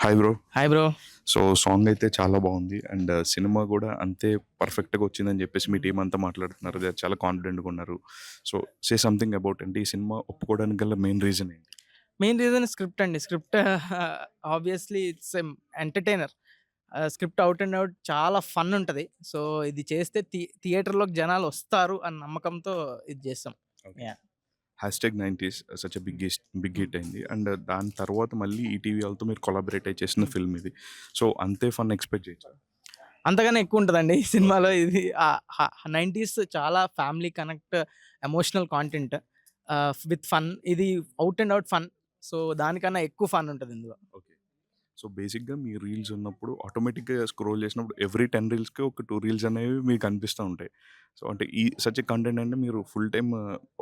Hi bro. Hi bro. So song అయితే చాలా బాగుంది అండ్ సినిమా కూడా అంతే పర్ఫెక్ట్గా వచ్చిందని చెప్పేసి మీ టీం అంతా మాట్లాడుతున్నారు. They are చాలా కాన్ఫిడెంట్గా ఉన్నారు. సో సే సంథింగ్ అబౌట్ అంటే ఈ సినిమా ఒప్పుకోవడానికి గల మెయిన్ రీజన్ ఏంటి? మెయిన్ రీజన్ స్క్రిప్ట్ అండి. Script obviously it's entertainer. Script out and out చాలా ఫన్ ఉంటది. సో ఇది చేస్తే థియేటర్‌లోకి జనాలొస్తారు అన్న నమ్మకంతో ఇది చేసాం. Yeah! Hashtag 90s such big hit అయింది అండ్ దాని తర్వాత మళ్ళీ ఈటీవీ వాళ్ళతో మీరు కొలాబరేట్ అయి చేసిన ఫిల్మ్ ఇది. సో అంతే ఫన్ ఎక్స్పెక్ట్ చేయొచ్చు. అంతగానే ఎక్కువుంటదండి ఈ సినిమాలో. ఇది 90స్ చాలా family connect, emotional content with fun. ఇది out and out fun. So దానికన్నా ఎక్కువ ఫన్ ఉంటది ఇందులో. ఓకే. సో బేసిక్గా మీ రీల్స్ ఉన్నప్పుడు ఆటోమేటిక్గా స్క్రోల్ చేసినప్పుడు ఎవ్రీ 10 రీల్స్కి ఒక 2 రీల్స్ అనేవి మీకు కనిపిస్తూ ఉంటాయి. సో అంటే ఈ సచ్ కంటెంట్ అంటే మీరు ఫుల్ టైమ్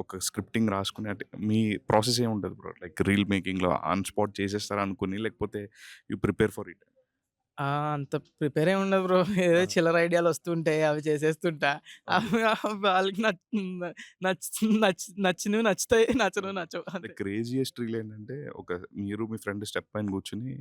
ఒక స్క్రిప్టింగ్ రాసుకుని అంటే మీ ప్రాసెస్ ఏముంటుంది బ్రో? లైక్ రీల్ మేకింగ్లో ఆన్ స్పాట్ చేసేస్తారా అనుకుని, లేకపోతే యూ ప్రిపేర్ ఫర్ ఇట్? అంత ప్రిపేర్ ఏమి ఉండదు బ్రో. ఏదో చిల్లర ఐడియాలు వస్తుంటాయి. అవి చేసేస్తుంటా. అవి వాళ్ళకి నచ్చినవి నచ్చుతాయి. నచ్చనివి నచ్చవు. ద అంతే. క్రేజియస్ట్ రీల్ ఏంటంటే మీరు మీ ఫ్రెండ్ స్టెప్ పైన కూర్చుని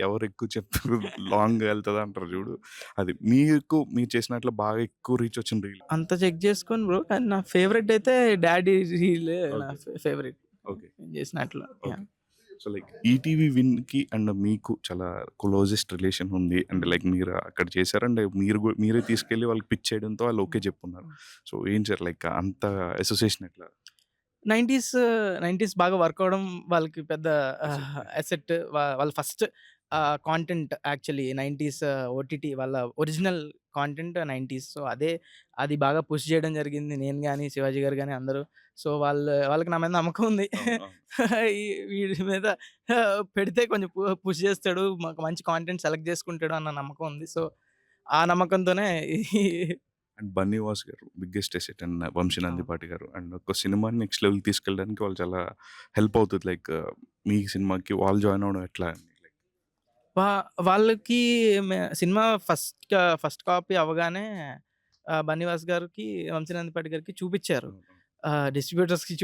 ఎవరు ఎక్కువ చెప్తారు లాంగ్ వెళ్తుందా అంటారు చూడు. అది మీకు మీరు చేసినట్లు బాగా ఎక్కువ రీచ్ వచ్చిన రీల్. అంత చెక్ చేసుకోను బ్రో. కానీ నా ఫేవరెట్ అయితే డాడీ రీల్ నా ఫేవరెట్ ఓకే. నేను చేసినట్లో. యాహ్! సో లైక్ ఈటీవీ విన్‌కి అండ్ మీకు చాలా క్లోజెస్ట్ రిలేషన్ ఉంది. అండ్ లైక్ మీరు అక్కడ చేశారు అండ్ మీరే తీసుకెళ్ళి వాళ్ళకి పిచ్ చేయడంతో వాళ్ళు ఓకే చెప్పుకున్నారు. సో ఏం సార్ లైక్ అంత అసోసియేషన్ ఎట్లా? 90స్ 90స్ బాగా వర్క్ అవ్వడం వాళ్ళకి పెద్ద అసెట్. వాళ్ళ ఫస్ట్ కాంటెంట్ యాక్చువల్లీ 90స్ ఓటీటీ వాళ్ళ ఒరిజినల్ కాంటెంట్ 90స్. సో అది బాగా పుష్ చేయడం జరిగింది. నేను గాని, శివాజీ గారు గాని అందరూ. సో వాళ్ళకి నా మీద నమ్మకం ఉంది. అవును. అవును. వీడి మీద పెడితే కొంచెం పుష్ చేస్తాడు. మాకు మంచి కాంటెంట్ సెలెక్ట్ చేసుకుంటాడు అన్న నమ్మకం ఉంది. సో ఆ నమ్మకంతోనే and 'Bunny Vas' garu biggest asset and 'Vamsi Nandipati' garu and ఒక సినిమాని నెక్స్ట్ లెవెల్‌కి తీసుకెళ్ళడానికి వాళ్ళు చాలా హెల్ప్ అవుతది. లైక్ మీ సినిమాకి వాళ్ళు జాయిన్ అవ్వడం ఎట్లా అని? లైక్ వా వాళ్ళకి సినిమా ఫస్ట్ కాపీ అవ్వగానే బన్నీవాస్ గారికి, వంశీనందిపాటి గారికి చూపిచ్చారు. అవును. డిస్ట్రిబ్యూటర్స్‌కి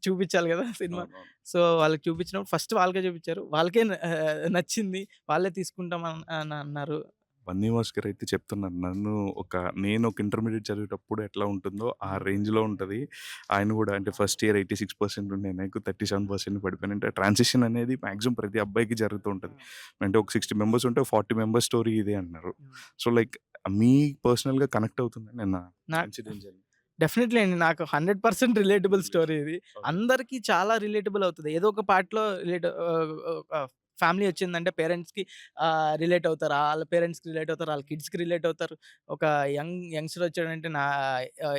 చూపిచ్చాలి గదా సినిమా. అవునవును. సో వాళ్ళకి చూపించినప్పుడు ఫస్ట్ వాళ్ళకే చూపిచ్చారు. వాళ్ళకే నచ్చింది. వాళ్ళే తీసుకుంటాం అని అన్నారు. 'బన్నీ వాస్' గారు అయితే చెప్తున్నారు. నేను ఒక ఇంటర్మీడియేట్ చదివేటప్పుడు ఎట్లా ఉంటుందో ఆ రేంజ్‌లో ఉంటది. ఆయన గూడా అంటే ఫస్ట్ ఇయర్ 86% ఉండే నాకు 37% పడిపోయాను. అంటే ట్రాన్సిషన్ అనేది మాక్సిమం ప్రతి అబ్బాయికి జరుగుతూ ఉంటది. అంటే ఒక 60 మెంబర్స్ ఉంటే 40 మెంబర్స్ స్టోరీ ఇదే అన్నారు. సో లైక్ మీ పర్సనల్‌గా కనెక్ట్ అవుతుందా నిన్న నా ఇన్సిడెంట్ జరిగింది? డెఫినెట్‌లీ అండి. నాకు 100% రిలేటబుల్ స్టోరీ ఇది. ఓకే. అందరికి చాలా రిలేటబుల్ అవుతది. ఏదో ఒక పార్ట్‌లో ఫ్యామిలీ వచ్చిందంటే పేరెంట్స్‌కి రిలేట్ అవుతారు. ఆళ్ళ పేరెంట్స్‌కి రిలేట్ అవుతారు. ఆళ్ళ కిడ్స్‌కి రిలేట్ అవుతారు. ఒక యంగ్‌స్టర్ వచ్చాడంటే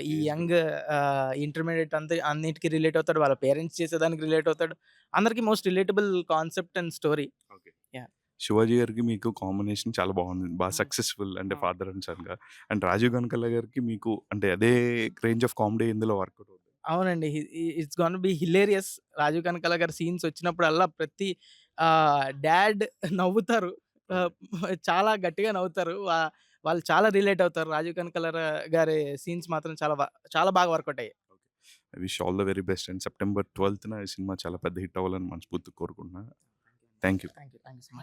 ఈ ఏజ్ యంగ్ గ్రూప్. ఇంటర్మీడియేట్ అన్నిటికి రిలేట్ అవుతాడు. వాళ్ళ పేరెంట్స్ చేసేదానికి రిలేట్ అవుతాడు. అందరికి most relatable concept and story. Okay. Yeah! 'Shivaji' గారికి మీకు కాంబినేషన్ చాలా బాగుంది. బాగా హ్మ్. సక్సెస్‌ఫుల్ అంటే అవును. ఫాదర్ అండ్ సన్‌గా. అండ్ 'రాజీవ్ కనకాల' గారికి మీకు అంటే అదే రేంజ్ ఆఫ్ కామెడీ ఇందులో వర్కౌట్ అవుతుంది. అవునండి. It's gonna be hilarious. 'Rajeev Kanakala' గారి సీన్స్ వచ్చినప్పుడల్లా ప్రతి డాడ్ నవ్వుతారు. ఓకే. ఆహ్, చాలా గట్టిగా నవ్వుతారు. వాళ్ళు చాలా రిలేట్ అవుతారు. 'రాజీవ్ కనకాల' గారి సీన్స్ మాత్రం చాలా బాగా వర్కౌట్ అయ్యాయి. Okay. I wish all the very best and September 12న ఈ సినిమా చాలా పెద్ద హిట్ అవ్వాలని మనస్ఫూర్తిగా కోరుకుంటున్నా. Thank you. Thank you. Thank you so much.